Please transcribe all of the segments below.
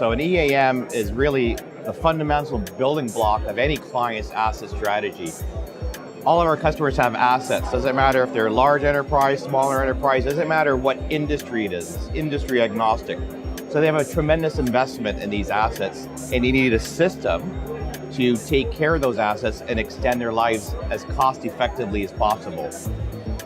So an EAM is really the fundamental building block of any client's asset strategy. All of our customers have assets. Doesn't matter if they're large enterprise, smaller enterprise, doesn't matter what industry it is, it's industry agnostic. So they have a tremendous investment in these assets, and you need a system to take care of those assets and extend their lives as cost effectively as possible.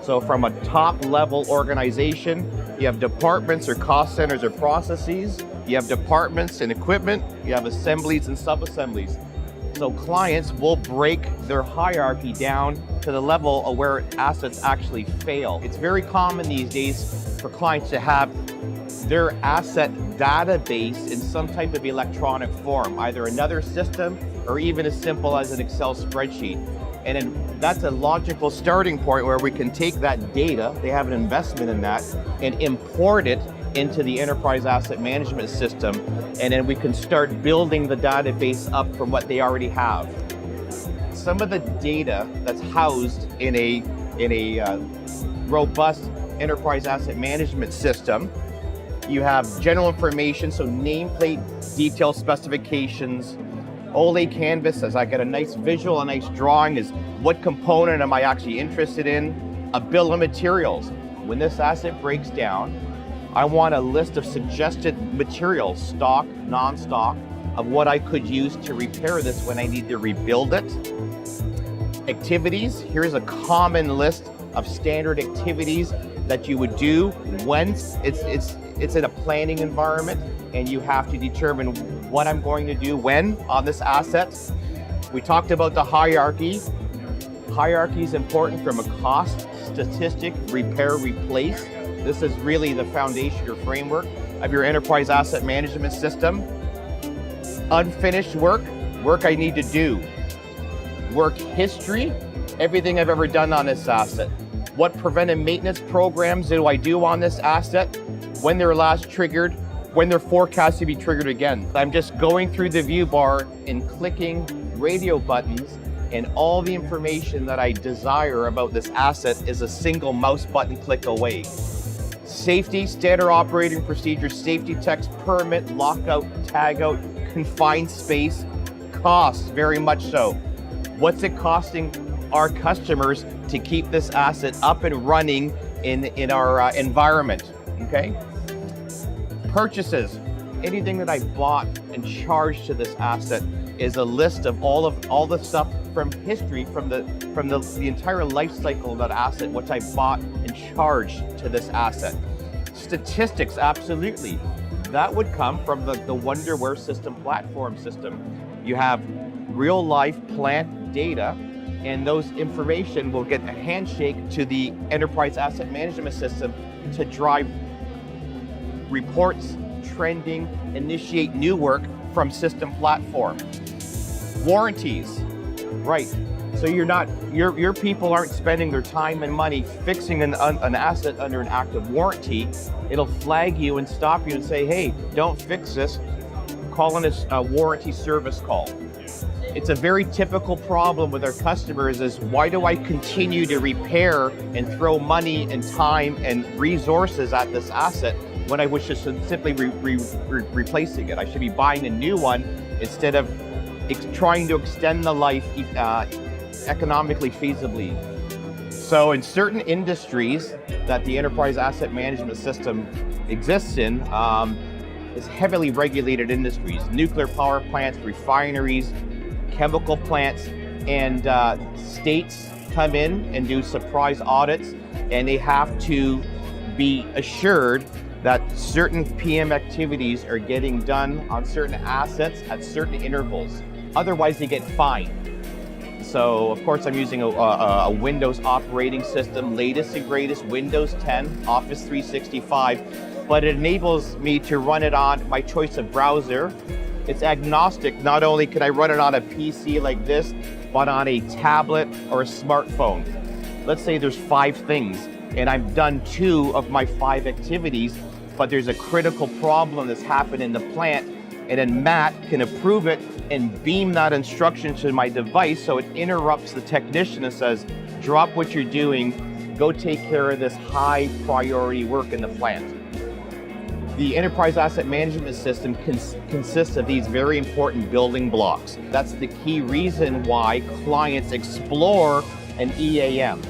So from a top level organization, you have departments or cost centers or processes, you have departments and equipment, you have assemblies and sub-assemblies. So clients will break their hierarchy down to the level of where assets actually fail. It's very common these days for clients to have their asset database in some type of electronic form, either another system or even as simple as an Excel spreadsheet. And then that's a logical starting point where we can take that data, they have an investment in that, and import it into the enterprise asset management system, and then we can start building the database up from what they already have. Some of the data that's housed in a robust enterprise asset management system, you have general information, so nameplate detail specifications, OLE canvas, as I get a nice visual, a nice drawing, is what component am I actually interested in? A bill of materials. When this asset breaks down, I want a list of suggested materials, stock, non-stock, of what I could use to repair this when I need to rebuild it. Activities, here's a common list of standard activities that you would do when it's in a planning environment and you have to determine what I'm going to do when on this asset. We talked about the hierarchy. Hierarchy is important from a cost, statistic, repair, replace. This is really the foundation or framework of your enterprise asset management system. Unfinished work I need to do. Work history, everything I've ever done on this asset. What preventive maintenance programs do I do on this asset? When they're last triggered, when they're forecast to be triggered again. I'm just going through the view bar and clicking radio buttons, and all the information that I desire about this asset is a single mouse button click away. Safety, standard operating procedures, safety text, permit, lockout, tagout, confined space, costs, very much so. What's it costing our customers to keep this asset up and running in our environment, okay? Purchases, anything that I bought and charged to this asset is a list of all the stuff from history, from the entire life cycle of that asset, which I bought and charged to this asset. Statistics, absolutely. That would come from the Wonderware system platform system. You have real life plant data, and those information will get a handshake to the enterprise asset management system to drive reports, trending, initiate new work from system platform. Warranties, right. So your people aren't spending their time and money fixing an asset under an active warranty. It'll flag you and stop you and say, hey, don't fix this, calling this a warranty service call. It's a very typical problem with our customers is, why do I continue to repair and throw money and time and resources at this asset when I wish to simply replacing it? I should be buying a new one instead of trying to extend the life economically feasibly. So in certain industries that the enterprise asset management system exists in, is heavily regulated industries, nuclear power plants, refineries, chemical plants, and states come in and do surprise audits, and they have to be assured that certain PM activities are getting done on certain assets at certain intervals. Otherwise, they get fined. So, of course, I'm using a Windows operating system, latest and greatest, Windows 10, Office 365, but it enables me to run it on my choice of browser. It's agnostic. Not only can I run it on a PC like this, but on a tablet or a smartphone. Let's say there's 5 things, and I've done 2 of my 5 activities, but there's a critical problem that's happened in the plant, and then Matt can approve it and beam that instruction to my device, so it interrupts the technician and says, drop what you're doing, go take care of this high priority work in the plant. The enterprise asset management system consists of these very important building blocks. That's the key reason why clients explore an EAM.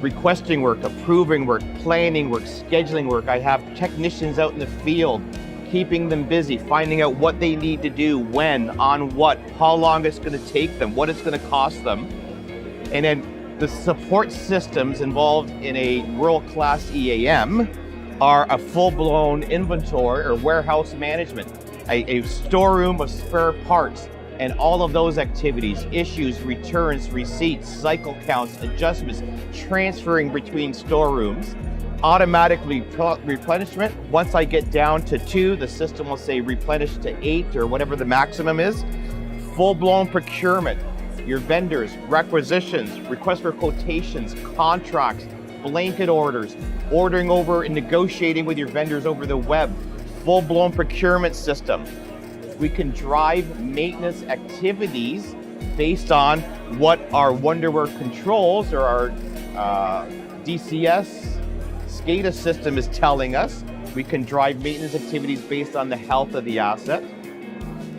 Requesting work, approving work, planning work, scheduling work. I have technicians out in the field, keeping them busy, finding out what they need to do, when, on what, how long it's going to take them, what it's going to cost them. And then the support systems involved in a world-class EAM are a full-blown inventory or warehouse management, a storeroom of spare parts, and all of those activities, issues, returns, receipts, cycle counts, adjustments, transferring between storerooms, automatically replenishment. Once I get down to 2, the system will say replenish to 8 or whatever the maximum is. Full-blown procurement, your vendors, requisitions, requests for quotations, contracts, blanket orders, ordering over and negotiating with your vendors over the web, full-blown procurement system. We can drive maintenance activities based on what our Wonderwork controls or our DCS SCADA system is telling us. We can drive maintenance activities based on the health of the asset.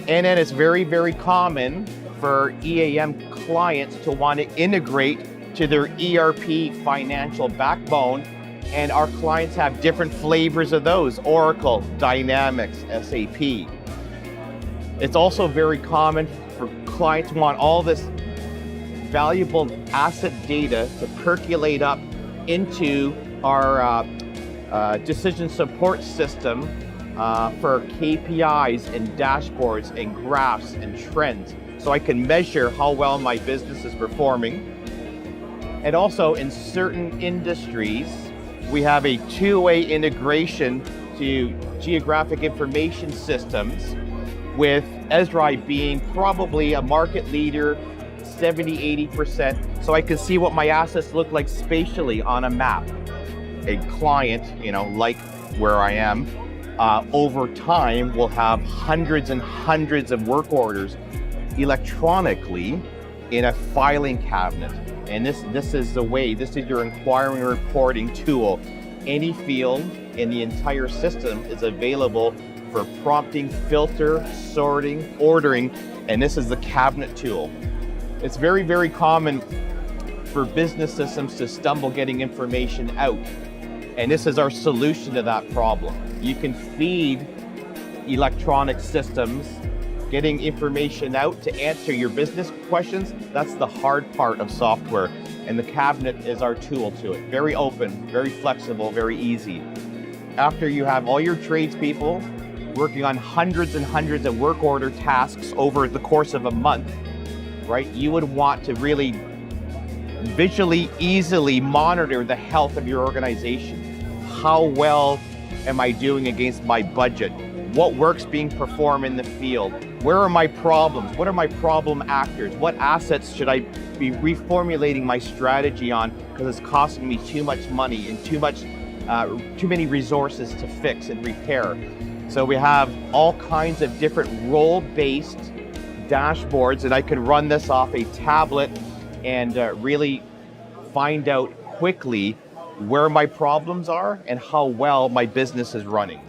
And then it's very, very common for EAM clients to want to integrate to their ERP financial backbone, and our clients have different flavors of those: Oracle, Dynamics, SAP. It's also very common for clients who want all this valuable asset data to percolate up into our decision support system for KPIs and dashboards and graphs and trends, so I can measure how well my business is performing. And also in certain industries, we have a two-way integration to geographic information systems, with Esri being probably a market leader, 70-80%, so I can see what my assets look like spatially on a map. A client, like where I am, over time will have hundreds and hundreds of work orders electronically in a filing cabinet. And this is the way, this is your inquiry and reporting tool. Any field in the entire system is available for prompting, filter, sorting, ordering, and this is the cabinet tool. It's very, very common for business systems to stumble getting information out, and this is our solution to that problem. You can feed electronic systems getting information out to answer your business questions. That's the hard part of software, and the cabinet is our tool to it. Very open, very flexible, very easy. After you have all your tradespeople working on hundreds and hundreds of work order tasks over the course of a month, right? You would want to really visually, easily monitor the health of your organization. How well am I doing against my budget? What work's being performed in the field? Where are my problems? What are my problem actors? What assets should I be reformulating my strategy on because it's costing me too much money and too many resources to fix and repair? So we have all kinds of different role-based dashboards, and I can run this off a tablet and really find out quickly where my problems are and how well my business is running.